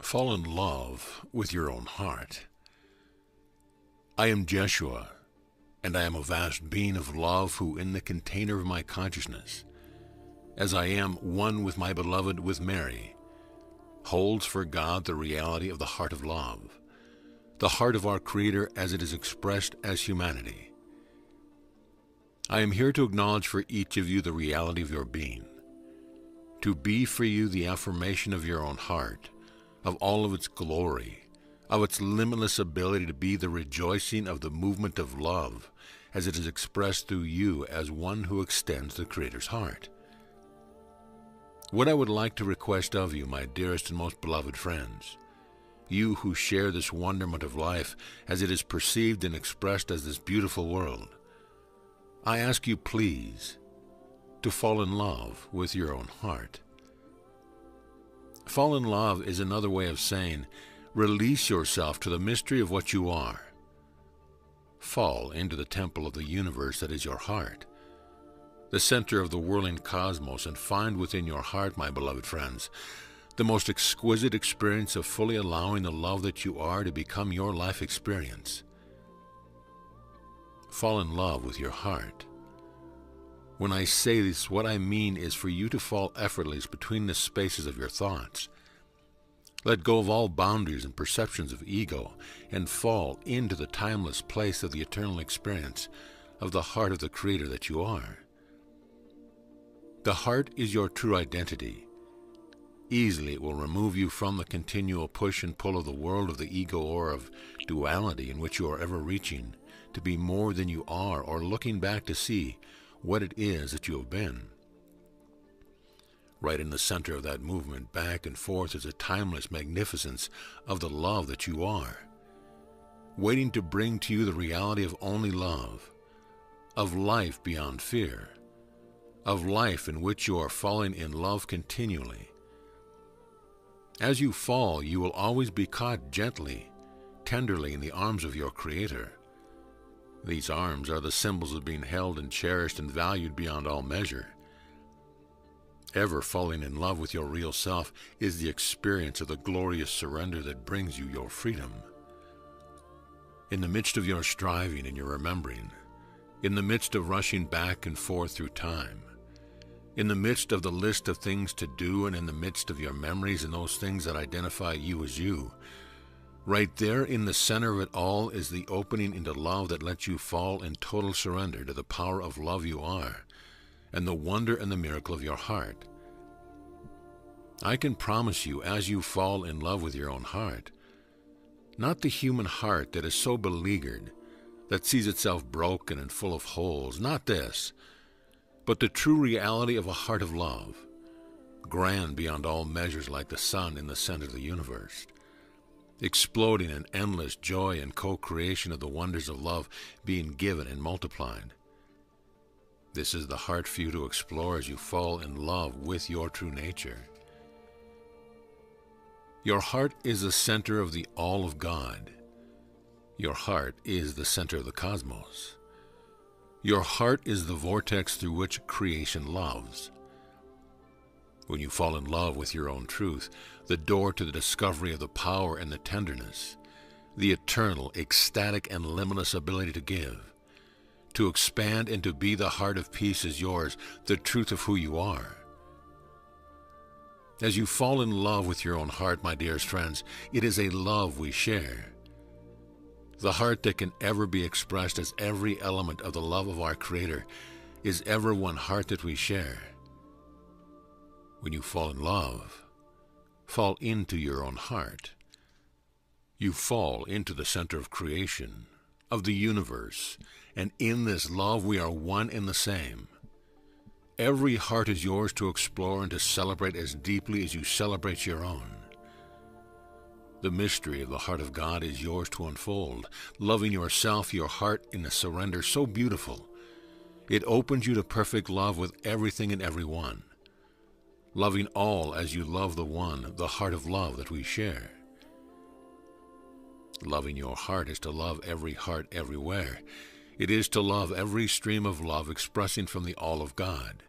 Fall in love with your own heart. I am Jeshua, and I am a vast being of love who in the container of my consciousness, as I am one with my beloved with Mary, holds for God the reality of the heart of love, the heart of our Creator as it is expressed as humanity. I am here to acknowledge for each of you the reality of your being, to be for you the affirmation of your own heart, of all of its glory, of its limitless ability to be the rejoicing of the movement of love as it is expressed through you as one who extends the Creator's heart. What I would like to request of you, my dearest and most beloved friends, you who share this wonderment of life as it is perceived and expressed as this beautiful world, I ask you please to fall in love with your own heart. Fall in love is another way of saying, release yourself to the mystery of what you are. Fall into the temple of the universe that is your heart, the center of the whirling cosmos, and find within your heart, my beloved friends, the most exquisite experience of fully allowing the love that you are to become your life experience. Fall in love with your heart. When I say this, what I mean is for you to fall effortlessly between the spaces of your thoughts. Let go of all boundaries and perceptions of ego and fall into the timeless place of the eternal experience of the heart of the Creator that you are. The heart is your true identity. Easily it will remove you from the continual push and pull of the world of the ego or of duality in which you are ever reaching to be more than you are or looking back to see what it is that you have been. Right in the center of that movement, back and forth, is a timeless magnificence of the love that you are, waiting to bring to you the reality of only love, of life beyond fear, of life in which you are falling in love continually. As you fall, you will always be caught gently, tenderly in the arms of your Creator. These arms are the symbols of being held and cherished and valued beyond all measure. Ever falling in love with your real self is the experience of the glorious surrender that brings you your freedom. In the midst of your striving and your remembering, in the midst of rushing back and forth through time, in the midst of the list of things to do, and in the midst of your memories and those things that identify you as you, right there in the center of it all is the opening into love that lets you fall in total surrender to the power of love you are, and the wonder and the miracle of your heart. I can promise you, as you fall in love with your own heart, not the human heart that is so beleaguered, that sees itself broken and full of holes, not this, but the true reality of a heart of love, grand beyond all measures like the sun in the center of the universe, exploding in endless joy and co-creation of the wonders of love being given and multiplied. This is the heart for you to explore as you fall in love with your true nature. Your heart is the center of the all of God. Your heart is the center of the cosmos. Your heart is the vortex through which creation loves. When you fall in love with your own truth, the door to the discovery of the power and the tenderness, the eternal, ecstatic, and limitless ability to give, to expand and to be the heart of peace is yours, the truth of who you are. As you fall in love with your own heart, my dearest friends, it is a love we share. The heart that can ever be expressed as every element of the love of our Creator is ever one heart that we share. When you fall in love, fall into your own heart. You fall into the center of creation, of the universe, and in this love we are one and the same. Every heart is yours to explore and to celebrate as deeply as you celebrate your own. The mystery of the heart of God is yours to unfold, loving yourself, your heart, in a surrender so beautiful. It opens you to perfect love with everything and everyone, loving all as you love the one, the heart of love that we share. Loving your heart is to love every heart everywhere. It is to love every stream of love expressing from the all of God.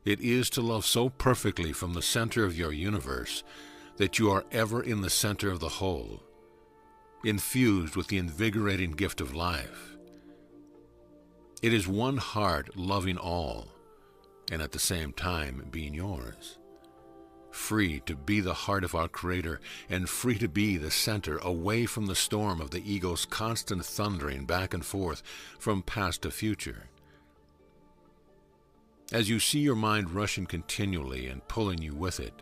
It is to love so perfectly from the center of your universe that you are ever in the center of the whole, infused with the invigorating gift of life. It is one heart loving all, and at the same time being yours. Free to be the heart of our Creator, and free to be the center, away from the storm of the ego's constant thundering back and forth from past to future. As you see your mind rushing continually and pulling you with it,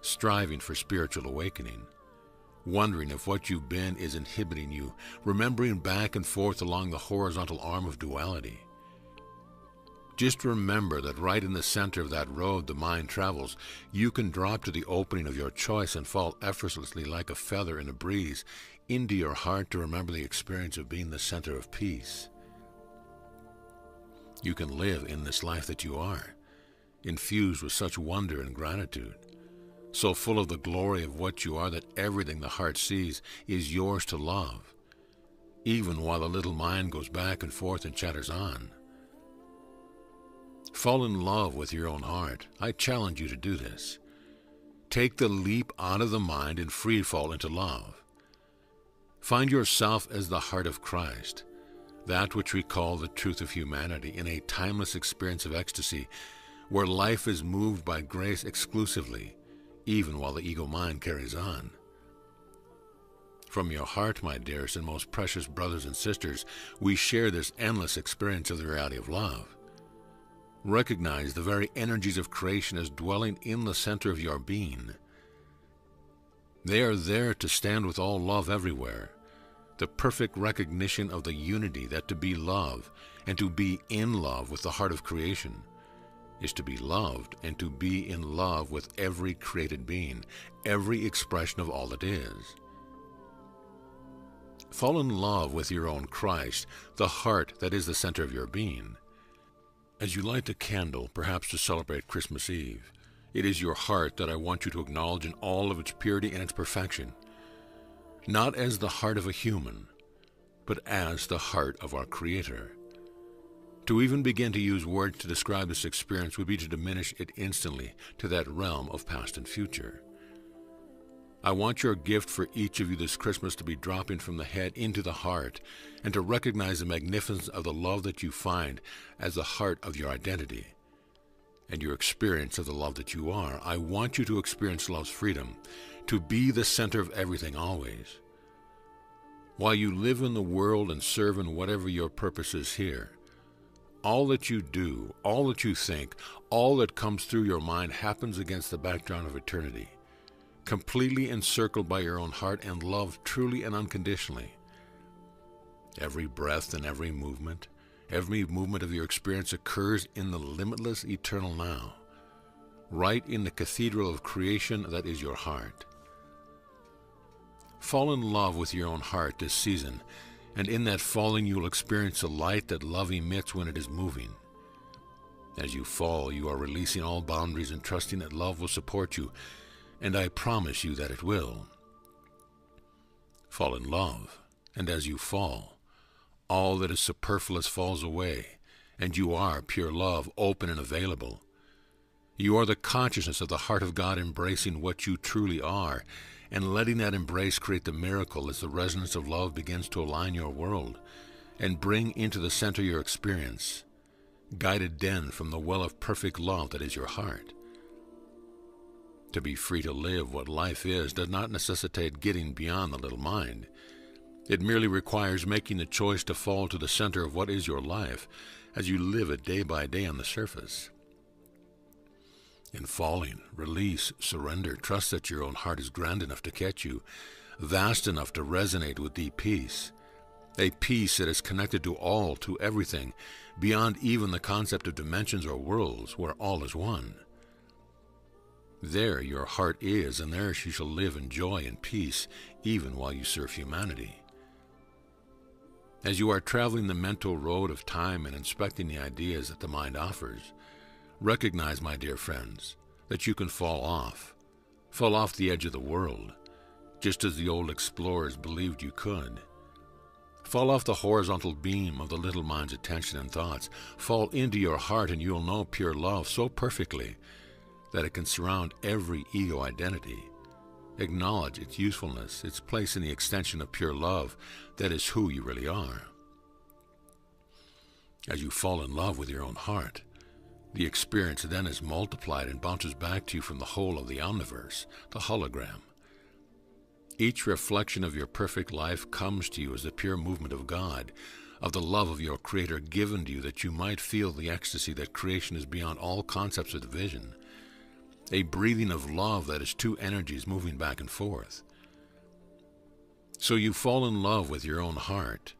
striving for spiritual awakening, wondering if what you've been is inhibiting you, remembering back and forth along the horizontal arm of duality, just remember that right in the center of that road the mind travels, you can drop to the opening of your choice and fall effortlessly like a feather in a breeze into your heart to remember the experience of being the center of peace. You can live in this life that you are, infused with such wonder and gratitude, so full of the glory of what you are that everything the heart sees is yours to love, even while the little mind goes back and forth and chatters on. Fall in love with your own heart. I challenge you to do this. Take the leap out of the mind and free fall into love. Find yourself as the heart of Christ, that which we call the truth of humanity, in a timeless experience of ecstasy, where life is moved by grace exclusively, even while the ego mind carries on. From your heart, my dearest and most precious brothers and sisters, we share this endless experience of the reality of love. Recognize the very energies of creation as dwelling in the center of your being. They are there to stand with all love everywhere, the perfect recognition of the unity that to be love and to be in love with the heart of creation is to be loved and to be in love with every created being, every expression of all that is. Fall in love with your own Christ, the heart that is the center of your being. As you light the candle, perhaps to celebrate Christmas Eve, it is your heart that I want you to acknowledge in all of its purity and its perfection, not as the heart of a human, but as the heart of our Creator. To even begin to use words to describe this experience would be to diminish it instantly to that realm of past and future. I want your gift for each of you this Christmas to be dropping from the head into the heart, and to recognize the magnificence of the love that you find as the heart of your identity and your experience of the love that you are. I want you to experience love's freedom, to be the center of everything always. While you live in the world and serve in whatever your purpose is here, all that you do, all that you think, all that comes through your mind happens against the background of eternity, completely encircled by your own heart and loved truly and unconditionally. Every breath and every movement of your experience occurs in the limitless eternal now, right in the cathedral of creation that is your heart. Fall in love with your own heart this season, and in that falling you will experience the light that love emits when it is moving. As you fall, you are releasing all boundaries and trusting that love will support you, and I promise you that it will. Fall in love, and as you fall, all that is superfluous falls away, and you are pure love, open and available. You are the consciousness of the heart of God embracing what you truly are, and letting that embrace create the miracle as the resonance of love begins to align your world and bring into the center your experience, guided then from the well of perfect love that is your heart. To be free to live what life is does not necessitate getting beyond the little mind. It merely requires making the choice to fall to the center of what is your life as you live it day by day on the surface. In falling, release, surrender, trust that your own heart is grand enough to catch you, vast enough to resonate with deep peace, a peace that is connected to all, to everything, beyond even the concept of dimensions or worlds, where all is one. There your heart is, and there you shall live in joy and peace, even while you serve humanity. As you are traveling the mental road of time and inspecting the ideas that the mind offers, recognize, my dear friends, that you can fall off the edge of the world, just as the old explorers believed you could. Fall off the horizontal beam of the little mind's attention and thoughts. Fall into your heart, and you'll know pure love so perfectly that it can surround every ego identity, Acknowledge its usefulness, its place in the extension of pure love that is who you really are. As you fall in love with your own heart, the experience then is multiplied and bounces back to you from the whole of the omniverse, the hologram. Each reflection of your perfect life comes to you as the pure movement of God, of the love of your Creator given to you that you might feel the ecstasy that creation is beyond all concepts of division, a breathing of love that is two energies moving back and forth. So you fall in love with your own heart,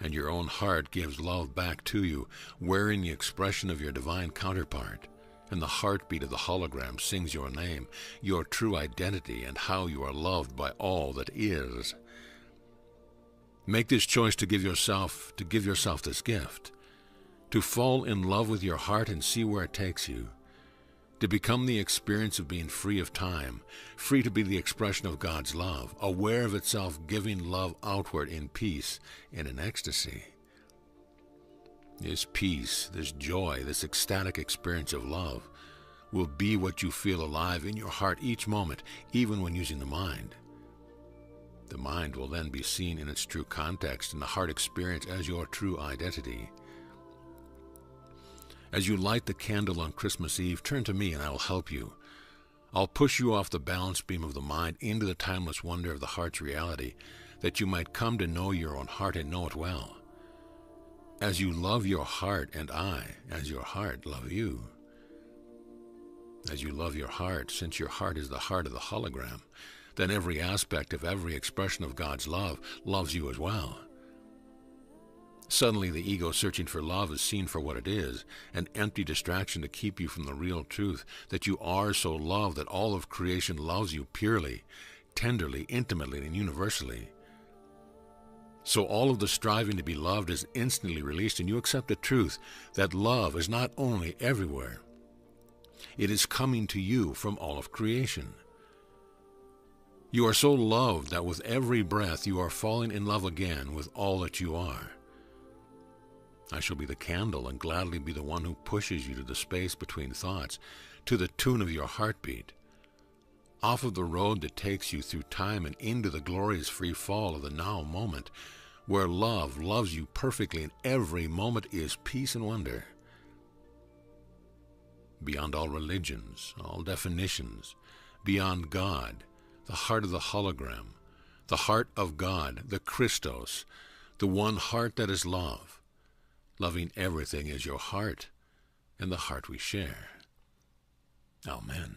and your own heart gives love back to you, wearing the expression of your divine counterpart, and the heartbeat of the hologram sings your name, your true identity, and how you are loved by all that is. Make this choice to give yourself this gift, to fall in love with your heart and see where it takes you, to become the experience of being free of time, free to be the expression of God's love, aware of itself giving love outward in peace and in ecstasy. This peace, this joy, this ecstatic experience of love will be what you feel alive in your heart each moment, even when using the mind. The mind will then be seen in its true context and the heart experience as your true identity. As you light the candle on Christmas Eve, turn to me and I will help you. I'll push you off the balance beam of the mind into the timeless wonder of the heart's reality, that you might come to know your own heart and know it well. As you love your heart, and I, as your heart, love you. As you love your heart, since your heart is the heart of the hologram, then every aspect of every expression of God's love loves you as well. Suddenly the ego searching for love is seen for what it is, an empty distraction to keep you from the real truth, that you are so loved that all of creation loves you purely, tenderly, intimately, and universally. So all of the striving to be loved is instantly released, and you accept the truth that love is not only everywhere, it is coming to you from all of creation. You are so loved that with every breath you are falling in love again with all that you are. I shall be the candle and gladly be the one who pushes you to the space between thoughts, to the tune of your heartbeat, off of the road that takes you through time and into the glorious free fall of the now moment, where love loves you perfectly and every moment is peace and wonder. Beyond all religions, all definitions, beyond God, the heart of the hologram, the heart of God, the Christos, the one heart that is love. Loving everything is your heart and the heart we share. Amen.